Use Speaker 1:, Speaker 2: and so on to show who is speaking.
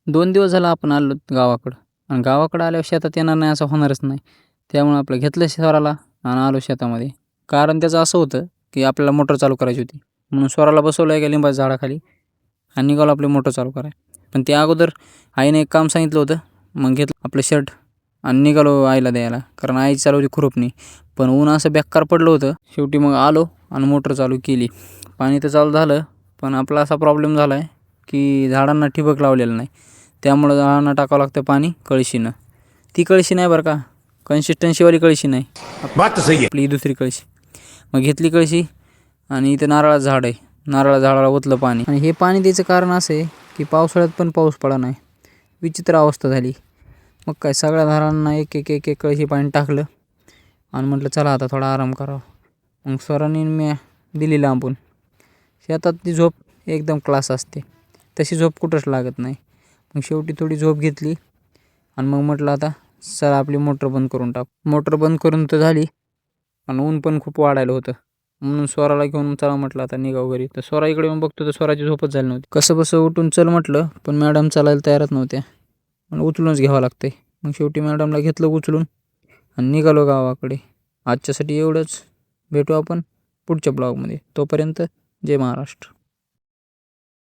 Speaker 1: 2 दिवस झाला आपण आलो गावाकडं आणि गावाकडं आल्यावर शेतात येणार नाही असं होणारच नाही. त्यामुळं आपलं घेतलं स्वराला आणि आलो शेतामध्ये. कारण त्याचं असं होतं की आपल्याला मोटर चालू करायची होती. म्हणून स्वराला बसवलं एका लिंबाच्या झाडाखाली आणि निघालो आपली मोटर चालू करायला. पण त्या अगोदर आईने एक काम सांगितलं होतं. मग घेतलं आपलं शर्ट आणि निघालो आईला द्यायला. कारण आई चालवली खुरपणी. पण ऊन असं बेकार पडलं होतं. शेवटी मग आलो आणि मोटर चालू केली. पाणी तर चालू झालं, पण आपला असा प्रॉब्लेम झाला आहे की झाडांना ठिबक लावलेलं नाही. त्यामुळं झाडांना टाकावं लागतं पाणी कळशीनं. ती कळशी नाही बरं का, कन्सिस्टन्सीवाली कळशी नाही, आपली दुसरी कळशी. मग घेतली कळशी आणि इथं नारळाचं झाड आहे. नारळाच्या झाडाला ओतलं पाणी. आणि हे पाणी द्यायचं कारण असं आहे की पावसाळ्यात पण पाऊस पडा नाही. विचित्र अवस्था झाली. मग काय सगळ्या झाडांना एक एक एक एक कळशी पाणी टाकलं आणि म्हटलं चला आता थोडा आराम करावा. मग स्वराने मी दिली लांबून. शेतातली झोप एकदम क्लास असते, तशी झोप कुठंच लागत नाही. मग शेवटी थोडी झोप घेतली आणि मग म्हटलं आता चला आपली मोटर बंद करून टाकू. मोटर बंद करून तर झाली आणि ऊन पण खूप वाढायला होतं. म्हणून स्वराला घेऊन चला म्हटलं आता निघाव घरी. तर स्वरा इकडे येऊन बघतो तर स्वराची झोपच झाली नव्हती. कसं बसं उठून चल म्हटलं, पण मॅडम चालायला तयारच नव्हत्या. मला उचलूनच घ्यावं लागतंय. मग शेवटी मॅडमला घेतलं उचलून आणि निघालो गावाकडे. आजच्यासाठी एवढंच. भेटू आपण पुढच्या ब्लॉगमध्ये. तोपर्यंत जय महाराष्ट्र.